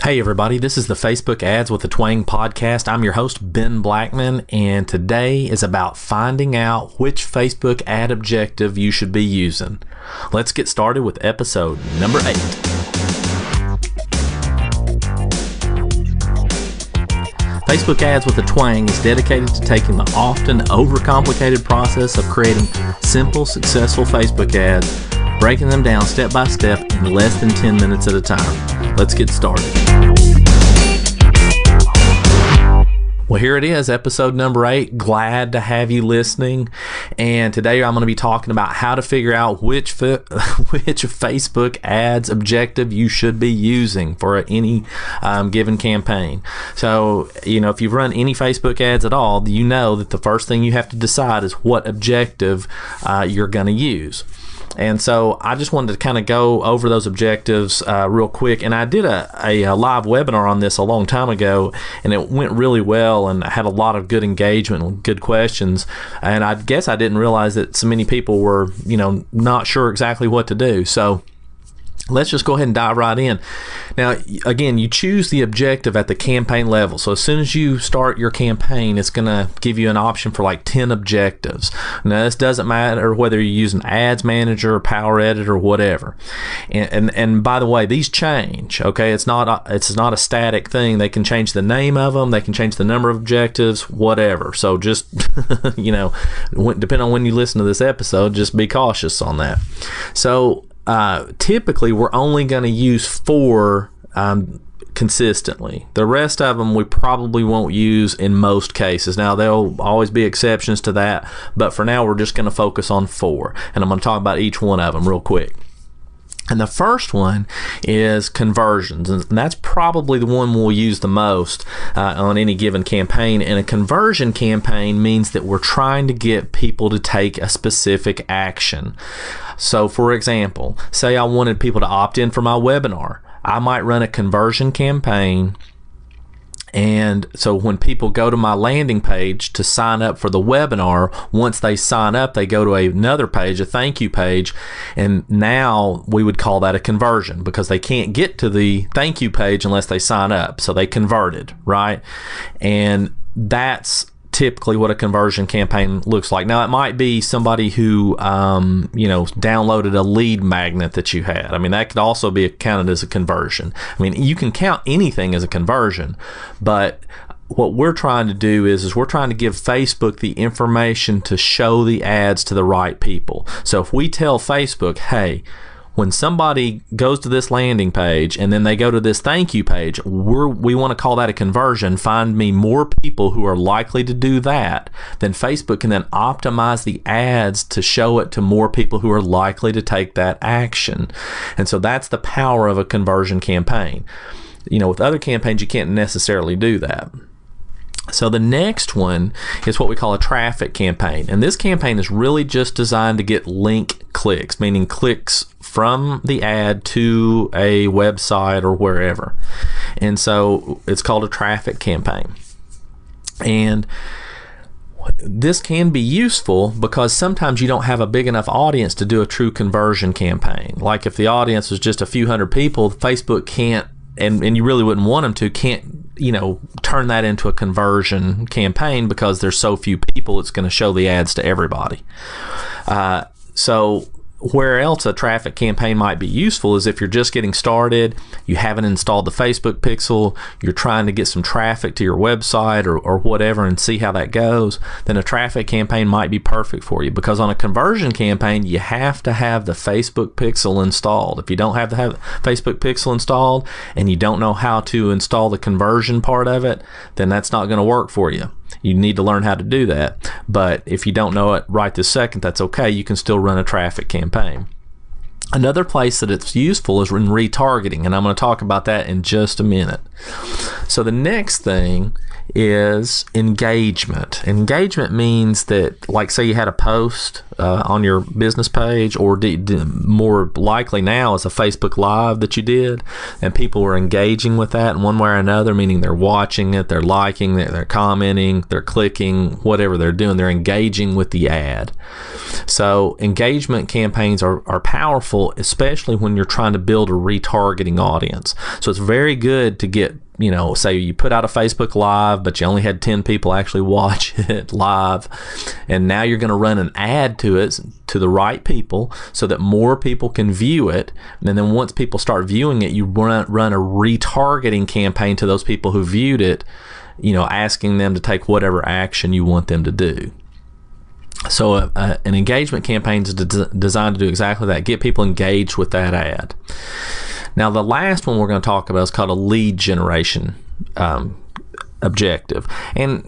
Hey everybody, this is the Facebook Ads with a Twang podcast. I'm your host, Ben Blackman, and today is about finding out which Facebook ad objective you should be using. Let's get started with episode number 8. Facebook Ads with a Twang is dedicated to taking the often overcomplicated process of creating simple, successful Facebook ads, breaking them down step by step in less than 10 minutes at a time. Let's get started. Well, here it is, episode number 8. Glad to have you listening. And today I'm going to be talking about how to figure out which Facebook ads objective you should be using for any given campaign. So, if you've run any Facebook ads at all, you know that the first thing you have to decide is what objective you're going to use. And so I just wanted to kind of go over those objectives real quick. And I did a live webinar on this a long time ago, and it went really well, and I had a lot of good engagement and good questions. And I guess I didn't realize that so many people were, not sure exactly what to do. So let's just go ahead and dive right in. Now, again, you choose the objective at the campaign level. So as soon as you start your campaign, it's going to give you an option for like 10 objectives. Now, this doesn't matter whether you're using Ads Manager or Power Editor or whatever. And by the way, these change. Okay, it's not a static thing. They can change the name of them. They can change the number of objectives, whatever. So just depending on when you listen to this episode, just be cautious on that. So typically we're only going to use 4 consistently. The rest of them we probably won't use in most cases. Now, there'll always be exceptions to that, but for now we're just going to focus on 4, and I'm going to talk about each one of them real quick. And the first one is conversions, and that's probably the one we'll use the most on any given campaign. And a conversion campaign means that we're trying to get people to take a specific action. So, for example, say I wanted people to opt in for my webinar. I might run a conversion campaign. And so when people go to my landing page to sign up for the webinar, once they sign up, they go to another page, a thank you page, and now we would call that a conversion because they can't get to the thank you page unless they sign up. So they converted, right? And that's typically what a conversion campaign looks like. Now, it might be somebody who downloaded a lead magnet that you had. I mean, that could also be counted as a conversion. I mean, you can count anything as a conversion, but what we're trying to do is we're trying to give Facebook the information to show the ads to the right people. So if we tell Facebook, hey, when somebody goes to this landing page and then they go to this thank you page, we want to call that a conversion. Find me more people who are likely to do that. Then Facebook can then optimize the ads to show it to more people who are likely to take that action. And so that's the power of a conversion campaign. With other campaigns, you can't necessarily do that. So the next one is what we call a traffic campaign. And this campaign is really just designed to get link clicks, meaning clicks from the ad to a website or wherever. And so it's called a traffic campaign. And this can be useful because sometimes you don't have a big enough audience to do a true conversion campaign. Like if the audience was just a few hundred people, Facebook can't, and you really wouldn't want them to, can't turn that into a conversion campaign because there's so few people, it's going to show the ads to everybody. So where else a traffic campaign might be useful is if you're just getting started, you haven't installed the Facebook Pixel, you're trying to get some traffic to your website or whatever and see how that goes, then a traffic campaign might be perfect for you, because on a conversion campaign you have to have the Facebook Pixel installed. If you don't have the Facebook Pixel installed and you don't know how to install the conversion part of it, then that's not going to work for you. You need to learn how to do that. But if you don't know it right this second, that's okay. You can still run a traffic campaign. Another place that it's useful is in retargeting, and I'm going to talk about that in just a minute. So the next thing is engagement. Engagement means that, like, say you had a post on your business page, or more likely now is a Facebook Live that you did, and people were engaging with that in one way or another, meaning they're watching it, they're liking, they're commenting, they're clicking, whatever they're doing, they're engaging with the ad. So engagement campaigns are powerful helpful, especially when you're trying to build a retargeting audience. So it's very good to get, say you put out a Facebook Live, but you only had 10 people actually watch it live, and now you're going to run an ad to it, to the right people, so that more people can view it. And then once people start viewing it, you run a retargeting campaign to those people who viewed it, asking them to take whatever action you want them to do. So an engagement campaign is designed to do exactly that, get people engaged with that ad. Now, the last one we're going to talk about is called a lead generation objective, and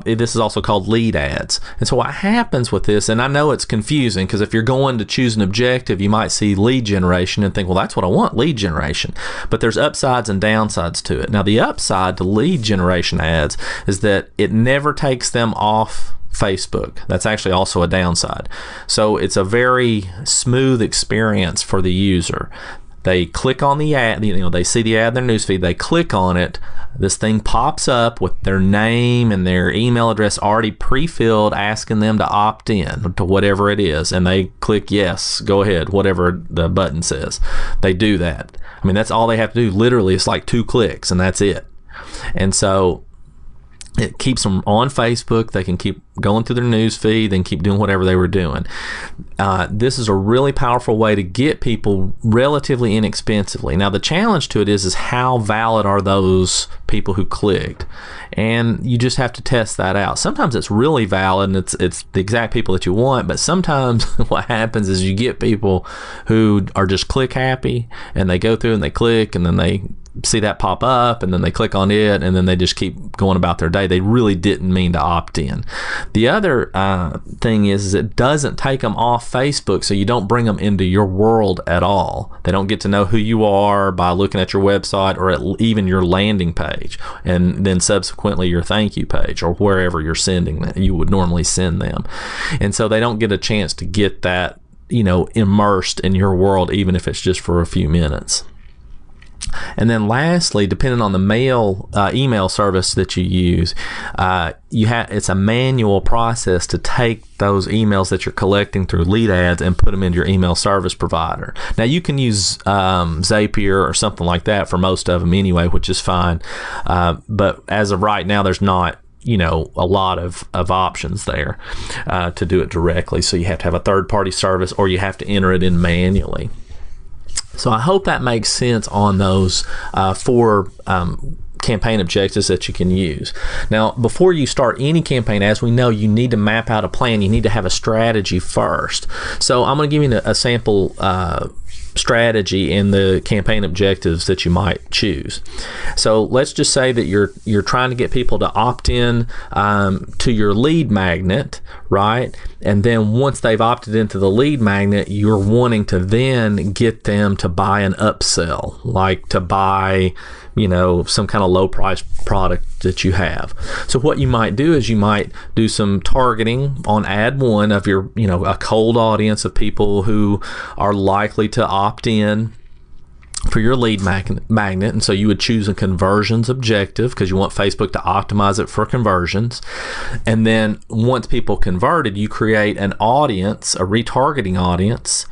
this is also called lead ads. And so what happens with this, and I know it's confusing, because if you're going to choose an objective, you might see lead generation and think, well, that's what I want, lead generation. But there's upsides and downsides to it. Now, the upside to lead generation ads is that it never takes them off Facebook. That's actually also a downside. So it's a very smooth experience for the user. They click on the ad, they see the ad in their newsfeed, they click on it, this thing pops up with their name and their email address already pre-filled, asking them to opt in to whatever it is, and they click yes, go ahead, whatever the button says. They do that. I mean, that's all they have to do. Literally, it's like 2 clicks and that's it. And so it keeps them on Facebook. They can keep going through their news feed and keep doing whatever they were doing. This is a really powerful way to get people relatively inexpensively. Now, the challenge to it is how valid are those people who clicked? And you just have to test that out. Sometimes it's really valid and it's the exact people that you want, but sometimes what happens is you get people who are just click happy, and they go through and they click, and then they see that pop up, and then they click on it, and then they just keep going about their day. They really didn't mean to opt in. The other thing is it doesn't take them off Facebook, so you don't bring them into your world at all. They don't get to know who you are by looking at your website or even your landing page, and then subsequently your thank you page or wherever you're sending that you would normally send them. And so they don't get a chance to get that, immersed in your world, even if it's just for a few minutes. And then lastly, depending on the email service that you use, it's a manual process to take those emails that you're collecting through lead ads and put them into your email service provider. Now, you can use Zapier or something like that for most of them anyway, which is fine. But as of right now, there's not a lot of options there to do it directly. So you have to have a third-party service, or you have to enter it in manually. So I hope that makes sense on those 4 campaign objectives that you can use. Now, before you start any campaign, as we know, you need to map out a plan. You need to have a strategy first. So I'm going to give you a sample strategy in the campaign objectives that you might choose. So let's just say that you're trying to get people to opt in to your lead magnet, right? And then once they've opted into the lead magnet, you're wanting to then get them to buy an upsell, like to buy some kind of low price product that you have. So what you might do is you might do some targeting on ad 1 of your, a cold audience of people who are likely to opt in for your lead magnet. And so you would choose a conversions objective because you want Facebook to optimize it for conversions. And then once people converted, you create an audience, a retargeting audience,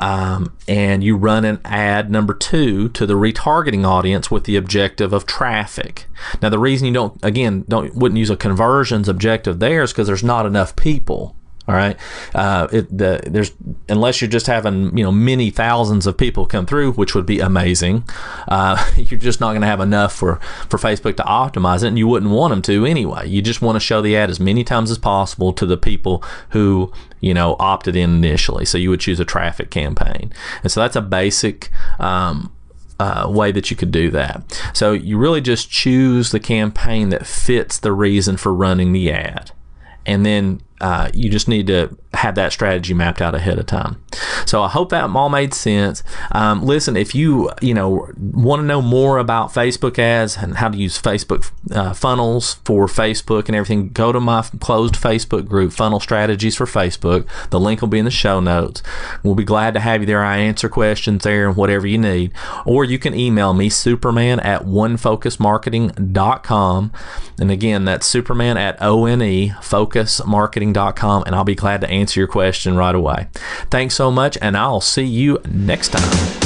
and you run an ad number 2 to the retargeting audience with the objective of traffic. Now, the reason you wouldn't use a conversions objective there is because there's not enough people. All right, unless you're just having many thousands of people come through, which would be amazing. You're just not going to have enough for Facebook to optimize it, and you wouldn't want them to anyway. You just want to show the ad as many times as possible to the people who opted in initially. So you would choose a traffic campaign, and so that's a basic way that you could do that. So you really just choose the campaign that fits the reason for running the ad, and then you just need to have that strategy mapped out ahead of time. So I hope that all made sense. Listen, if you want to know more about Facebook ads and how to use Facebook funnels for Facebook and everything, go to my closed Facebook group, Funnel Strategies for Facebook. The link will be in the show notes. We'll be glad to have you there. I answer questions there and whatever you need. Or you can email me, superman@onefocusmarketing.com. And again, that's superman@onefocusmarketing.com. advertising.com, and I'll be glad to answer your question right away. Thanks so much, and I'll see you next time.